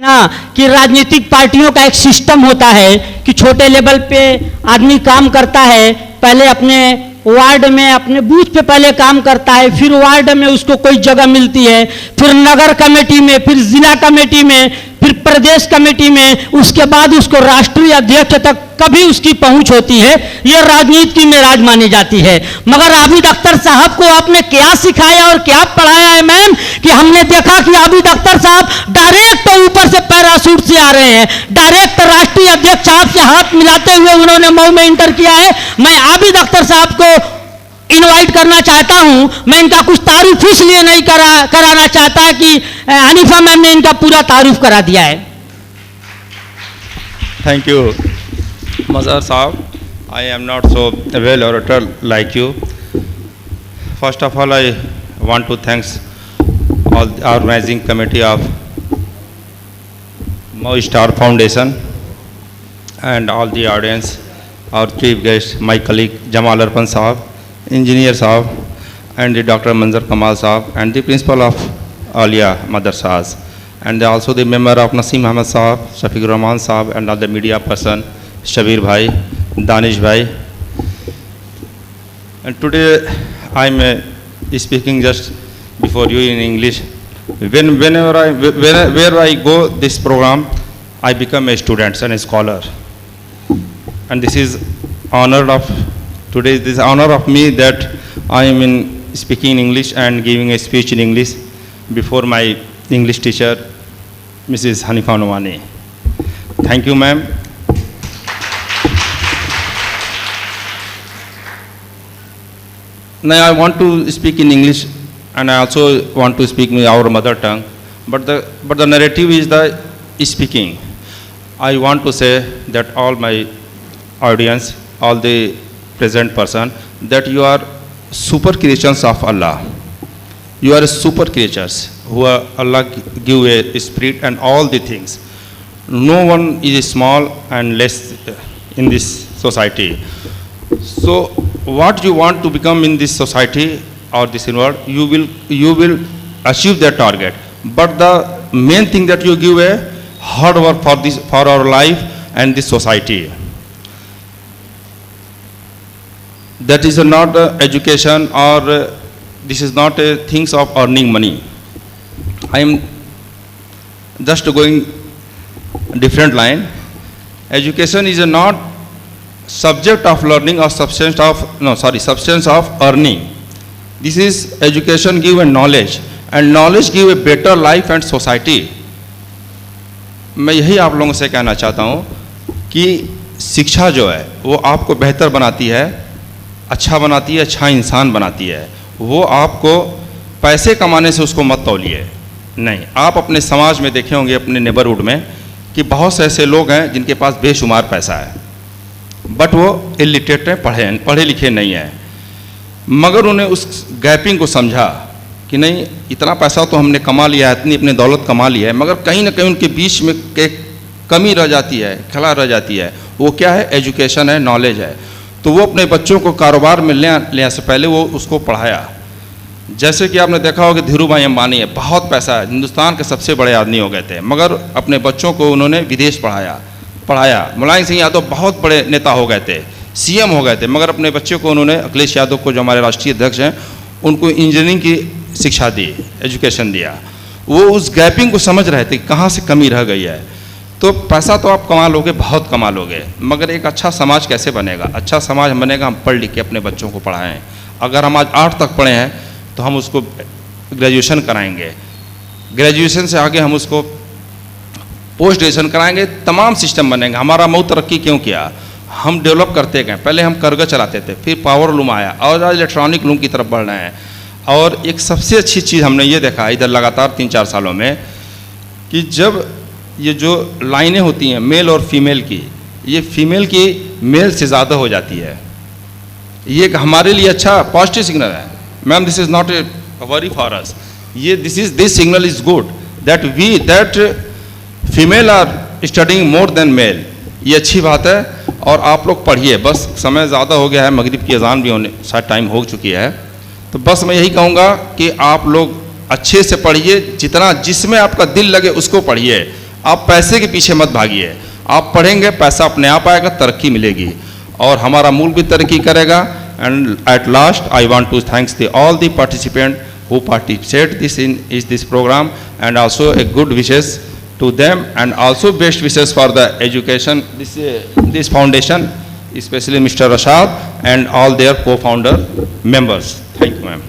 ना कि राजनीतिक पार्टियों का एक सिस्टम होता है कि छोटे लेवल पे आदमी काम करता है, पहले अपने वार्ड में अपने बूथ पे पहले काम करता है, फिर वार्ड में उसको कोई जगह मिलती है, फिर नगर कमेटी में, फिर जिला कमेटी में, फिर प्रदेश कमेटी में, उसके बाद उसको राष्ट्रीय अध्यक्ष तक कभी उसकी पहुंच होती है। ये राजनीति में राज मानी जाती है। मगर आबिद अख्तर साहब को आपने क्या सिखाया और क्या पढ़ाया है मैम, कि हमने देखा कि आबिद अख्तर साहब डायरेक्ट ऊपर से पैराशूट से आ रहे हैं, डायरेक्ट राष्ट्रीय अध्यक्ष साहब से हाथ मिलाते हुए उन्होंने मऊ में इंटर किया है। मैं आबिद अख्तर साहब को इनवाइट करना चाहता हूं। मैं इनका कुछ तारुफ इसलिए नहीं कराना चाहता कि हनीफा मैम ने इनका पूरा तारुफ करा दिया है। Thank you Mazhar Saab. I am not so well orator like you. First of all, I want to thanks all the organizing committee of Mau Star Foundation and all the audience, our chief guest, my colleague Jamal Arpan Saab, engineer Saab, and the Dr. Manzar Kamal Saab, and the principal of Alia Madrasas, and also the member of Naseem Ahmed Saab, Shafiq Rahman Saab, and all the media person, Shabir Bhai, Danish Bhai. And today I am speaking just before you in English. Wherever I go this program, I become a student and a scholar. And this is honor of today. This honor of me that I am in speaking English and giving a speech in English before my English teacher, Mrs. Hanifa Nomani. Thank you, ma'am. Now I want to speak in English, and I also want to speak in our mother tongue, but the narrative is the speaking. I want to say that all my audience, all the present person, that you are super creations of Allah. You are super creatures who are Allah give a spirit and all the things. No one is small and less in this society. So what you want to become in this society or this world, you will achieve that target. But the main thing that you give a hard work for our life and this society. That is not education, or this is not things of earning money. I am just going different line. Education is not subject of learning or substance of earning. This is education give a knowledge, and knowledge give a better life and society. मैं यही आप लोगों से कहना चाहता हूँ कि शिक्षा जो है वो आपको बेहतर बनाती है, अच्छा बनाती है, अच्छा इंसान बनाती है। वो आपको पैसे कमाने से उसको मत तौलिए। नहीं, आप अपने समाज में देखे होंगे, अपने नेबरहुड में, कि बहुत से ऐसे लोग हैं जिनके पास बेशुमार पैसा है, बट वो इलिटरेट हैं, पढ़े लिखे नहीं हैं। मगर उन्हें उस गैपिंग को समझा कि नहीं, इतना पैसा तो हमने कमा लिया है, इतनी अपनी दौलत कमा ली है, मगर कहीं ना कहीं उनके बीच में एक कमी रह जाती है, खला रह जाती है। वो क्या है? एजुकेशन है, नॉलेज है। तो वो अपने बच्चों को कारोबार में ले से पहले वो उसको पढ़ाया। जैसे कि आपने देखा होगा धीरू भाई अंबानी है, बहुत पैसा है, हिंदुस्तान के सबसे बड़े आदमी हो गए थे, मगर अपने बच्चों को उन्होंने विदेश पढ़ाया। मुलायम सिंह यादव बहुत बड़े नेता हो गए थे, सीएम हो गए थे, मगर अपने बच्चों को उन्होंने, अखिलेश यादव को जो हमारे राष्ट्रीय अध्यक्ष हैं, उनको इंजीनियरिंग की शिक्षा दी, एजुकेशन दिया। वो उस गैपिंग को समझ रहे थे कहाँ से कमी रह गई है। तो पैसा तो आप कमा लोगे, बहुत कमा लोगे, मगर एक अच्छा समाज कैसे बनेगा? अच्छा समाज बनेगा हम पढ़ लिख के अपने बच्चों को पढ़ाएं। अगर हम आज 8 तक पढ़े हैं तो हम उसको ग्रेजुएशन कराएंगे, ग्रेजुएशन से आगे हम उसको पोस्ट ग्रेजुएशन कराएंगे, तमाम सिस्टम बनेंगे। हमारा मऊ तरक्की क्यों किया? हम डेवलप करते गए। पहले हम करगज चलाते थे, फिर पावर लूम आया, और आज इलेक्ट्रॉनिक लूम की तरफ बढ़ रहे हैं। और एक सबसे अच्छी चीज़ हमने ये देखा इधर लगातार 3-4 सालों में, कि जब ये जो लाइनें होती हैं मेल और फीमेल की, ये फीमेल की मेल से ज़्यादा हो जाती है। ये हमारे लिए अच्छा पॉजिटिव सिग्नल है। Ma'am, this is not a worry for us, ये this signal is good that female are studying more than male. ये अच्छी बात है। और आप लोग पढ़िए, बस समय ज़्यादा हो गया है, मगरिब की अजान भी होने शायद टाइम हो चुकी है। तो बस मैं यही कहूँगा कि आप लोग अच्छे से पढ़िए, जितना जिसमें आपका दिल लगे उसको पढ़िए। आप पैसे के पीछे मत भागिए, आप पढ़ेंगे पैसा अपने आप आएगा, तरक्की मिलेगी और हमारा मुल्क भी तरक्की करेगा. And at last I want to thanks the all the participant who participate this program, and also a good wishes to them, and also best wishes for the education this foundation, especially Mr. Rashad and all their co-founder members. Thank you, ma'am.